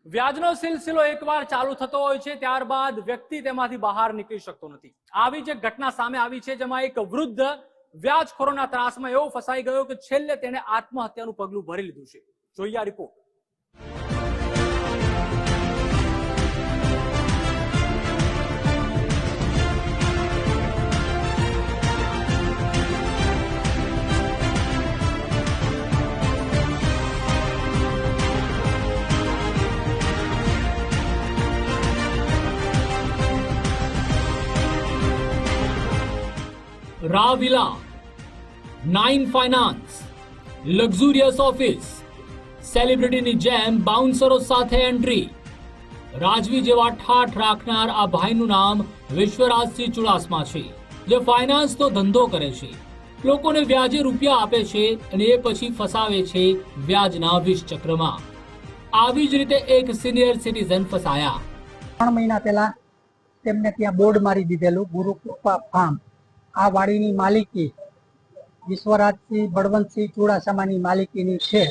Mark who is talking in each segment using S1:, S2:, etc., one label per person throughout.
S1: વ્યાજનો સિલસિલો એકવાર ચાલુ થતો હોય છે ત્યારબાદ વ્યક્તિ તેમાંથી બહાર નીકળી શકતો નથી। આવી જ ઘટના સામે આવી છે જેમાં એક વૃદ્ધ વ્યાજખોરોના ત્રાસમાં એવો ફસાઈ ગયો કે છેલ્લે તેણે આત્મહત્યાનું પગલું ભરી લીધું છે। જોઈએ આ રિપોર્ટ। રાવિલા, 9 ફાઇનાન્સ, લક્ઝુરિયસ ઓફિસ, સેલિબ્રિટીની જેમ બાઉન્સરો સાથે એન્ટ્રી। રાજવી જેવા ઠાઠ રાખનાર આ ભાઈનું નામ વિશ્વરાજસિંહ ચુડાસમા છે, જે ફાઇનાન્સનો ધંધો કરે છે। લોકોને વ્યાજે રૂપિયા આપે છે અને એ પછી ફસાવે છે વ્યાજના વિષચક્રમાં। આવી જ રીતે એક સિનિયર સિટીઝન ફસાયા।
S2: 3 મહિના પહેલા તેમને ત્યાં બોર્ડ મારી દીધેલું ગુરુકૃપા ફાર્મ। આ વાડીની માલિકી વિશ્વરાજસિંહ બળવંતસિંહ ચુડાસમાની માલિકીની છે।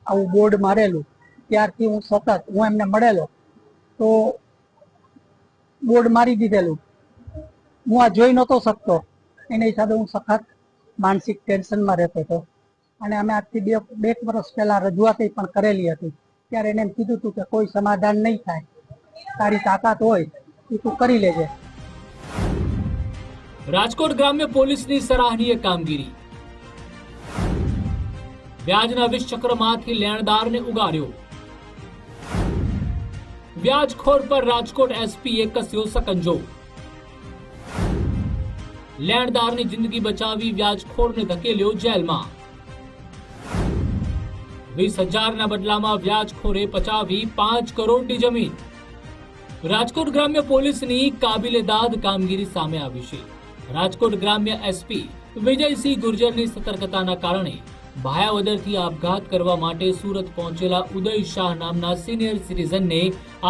S2: આવું બોર્ડ મારેલું ત્યારથી હું એમને મળેલો તો બોર્ડ મારી દીધેલું હું આ જોઈ નહોતો શકતો। એના હિસાબે હું સખત માનસિક ટેન્શનમાં રહેતો હતો અને અમે આજથી 2 વર્ષ પહેલા રજૂઆત પણ કરેલી હતી। ત્યારે એને એમ કીધું હતું કે કોઈ સમાધાન નહીં થાય, તારી તાકાત હોય તો તું કરી લેજે।
S1: રાજકોટ ગ્રામ્ય પોલીસની સરાહનીય કામગીરી। વ્યાજના વિષચક્રમાંથી લેણદારને ઉગાર્યો। વ્યાજખોર પર રાજકોટ એસપીએ કસ્યો સકંજો। લેણદારની જિંદગી બચાવી વ્યાજખોરને ધકેલ્યો જેલમાં। 20,000ના બદલામાં વ્યાજખોરે પચાવી 5 કરોડની જમીન। રાજકોટ ગ્રામ્ય પોલીસની કાબિલેદાદ કામગીરી સામે આવી છે। રાજકોટ ગ્રામ્ય એસપી વિજયસિંહ ગુર્જરની સતર્કતાના કારણે ભાયાવદરથી આપઘાત કરવા માટે સુરત પહોંચેલા ઉદય શાહ નામના સિનિયર સિટીઝનને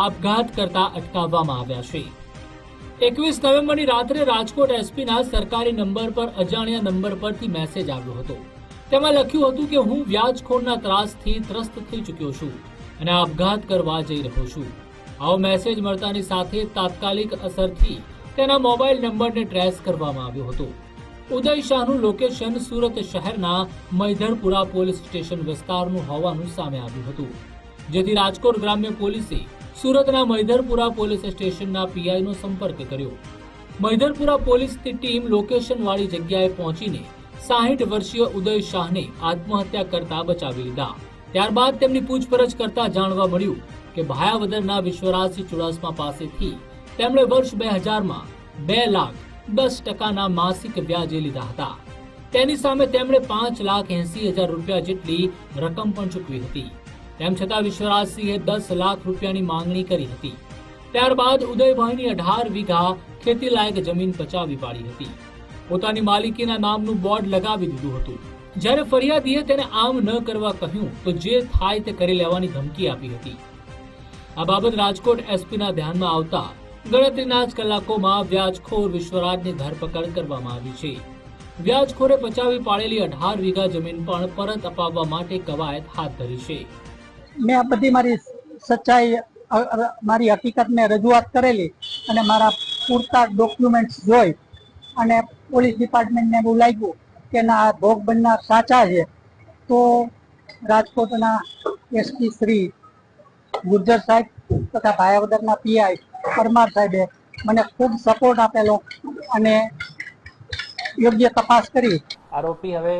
S1: આપઘાત કરતા અટકાવવામાં આવ્યા છે। 21 નવેમ્બરની રાત્રે રાજકોટ એસપીના સરકારી નંબર પર અજાણ્યા નંબર પરથી મેસેજ આવ્યો હતો। તેમાં લખ્યું હતું કે હું વ્યાજખોરના ત્રાસથી ત્રસ્ત થઈ ચૂક્યો છું અને આપઘાત કરવા જઈ રહ્યો છું। આવો મેસેજ મળતાની સાથે તાત્કાલિક અસરથી તેના મોબાઈલ નંબરને ટ્રેસ કરવામાં આવ્યો હતો। ઉદય શાહનું લોકેશન સુરત શહેરના મૈધરપુરા પોલીસ સ્ટેશન વિસ્તારનું હોવાનું સામે આવ્યું હતું, જેથી રાજકોટ ગ્રામ્ય પોલીસે સુરતના મૈધરપુરા પોલીસ સ્ટેશનના પીઆઈનો સંપર્ક કર્યો। મૈધરપુરા પોલીસની ટીમ લોકેશનવાળી જગ્યાએ પહોંચીને 60 વર્ષીય ઉદય શાહને આત્મહત્યા કરતા બચાવી લીધા। ત્યારબાદ તેમની પૂછપરછ કરતા જાણવા મળ્યું કે ભાયાવદરના વિશ્વરાજસિંહ ચુડાસમા પાસેથી તેમણે વર્ષ 2000માં 2,10,000% માસિક વ્યાજે લીધા હતા। તેની સામે તેમણે 5,80,000 રૂપિયા જેટલી રકમ પણ ચૂકવી હતી। તેમ છતાં વિશ્વરાજસિંહે 10 લાખ રૂપિયાની માંગણી કરી હતી। ત્યારબાદ ઉદયભાઈની 18 વીઘા ખેતીલાયક જમીન પચાવી પાડી હતી। પોતાની માલિકીના નામનું બોર્ડ લગાવી દીધું હતું। જ્યારે ફરિયાદીએ તેને આમ ન કરવા કહ્યું તો જે થાય તે કરી લેવાની ધમકી આપી હતી। આ બાબત રાજકોટ એસપીના ધ્યાનમાં આવતા ગણતરીના જ કલાકોમાં વ્યાજખોર વિશ્વરાજની ધરપકડ કરવામાં આવી છે। વ્યાજખોરે પચાવી પાડેલી 18 વીઘા જમીન પણ પરત અપાવવા માટે કવાયત હાથ ધરી છે।
S2: મેં આ બધી મારી સચ્ચાઈ મારી હકીકતને રજૂઆત કરેલી અને મારા પૂરતા ડોક્યુમેન્ટ્સ જોઈ અને પોલીસ ડિપાર્ટમેન્ટને એવું લાગ્યું કે ના ભોગ બનનાર સાચા છે, તો રાજકોટના એસપી શ્રી ગુર્જર સાહેબ તથા ભાયાવદરના પીઆઈ પરમાર સાહેબે મને ખૂબ સપોર્ટ આપેલો અને યોગ્ય તપાસ કરી।
S3: આરોપી હવે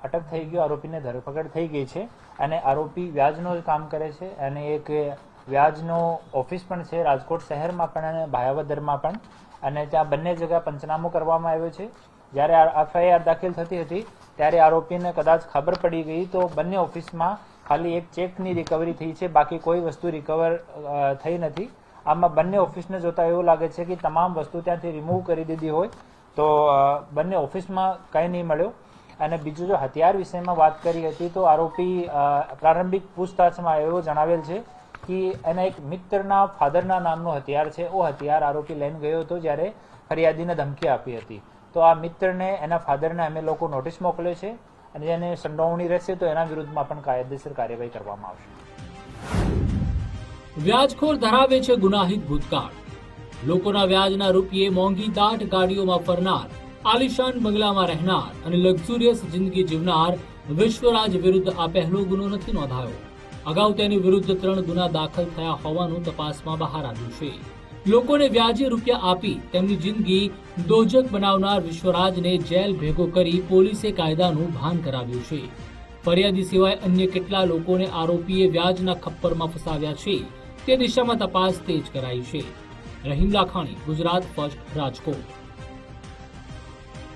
S3: અટક થઈ ગયો, આરોપીને ધરપકડ થઈ ગઈ છે અને આરોપી વ્યાજનો કામ કરે છે અને એક વ્યાજનો ઓફિસ પણ છે રાજકોટ શહેરમાં પણ અને ભાયાવદરમાં પણ, અને ત્યાં બંને જગ્યા પંચનામું કરવામાં આવ્યો છે। જ્યારે એફઆઈઆર દાખલ થતી હતી ત્યારે આરોપીને કદાચ ખબર પડી ગઈ તો બંને ઓફિસમાં ખાલી એક ચેકની રિકવરી થઈ છે, બાકી કોઈ વસ્તુ રિકવર થઈ નથી। આમાં બંને ઓફિસને જોતા એવું લાગે છે કે તમામ વસ્તુ ત્યાંથી રિમૂવ કરી દીધી હોય, તો બંને ઓફિસમાં કંઈ નહીં મળ્યો। અને બીજું જો હથિયાર વિષયમાં વાત કરી હતી તો આરોપી પ્રારંભિક પૂછતાછમાં એવો જણાવેલ છે કે એના એક મિત્રના ફાધરના નામનું હથિયાર છે, वो હથિયાર આરોપી લઈને ગયો હતો જ્યારે ફરિયાદીને ધમકી આપી હતી। તો આ મિત્રને એના ફાધરને અમે લોકો નોટિસ મોકલ્યો છે અને જેને સંડોવણી રહેશે તો એના વિરુદ્ધમાં પણ કાયદેસર કાર્યવાહી કરવામાં આવશે।
S1: વ્યાજખોર ધરાવે છે ગુનાહિત ભૂતકાળ. લોકોના વ્યાજના રૂપિયે મોંઘી દાટ ગાડીઓમાં ફરનાર, આલિશાન બંગલામાં રહેનાર અને લક્ઝુરિયસ જિંદગી જીવનાર વિશ્વરાજ વિરુદ્ધ આ પહેલો ગુનો નથી નોંધાયો. અગાઉ તેની વિરુદ્ધ 3 ગુના દાખલ થયા હોવાનું તપાસમાં બહાર આવ્યું છે. લોકોને વ્યાજે રૂપિયા આપી તેમની જિંદગી દોજક બનાવનાર વિશ્વરાજને જેલ ભેગો કરી પોલીસે કાયદાનું ભાન કરાવ્યું છે. ફરિયાદી સિવાય અન્ય કેટલા લોકોને આરોપીએ વ્યાજના ખપ્પરમાં ફસાવ્યા છે તે દિશામાં તપાસ તેજ કરાઈ છે. રહીમ લાખાણી, ગુજરાત ફર્સ્ટ, રાજકોટ.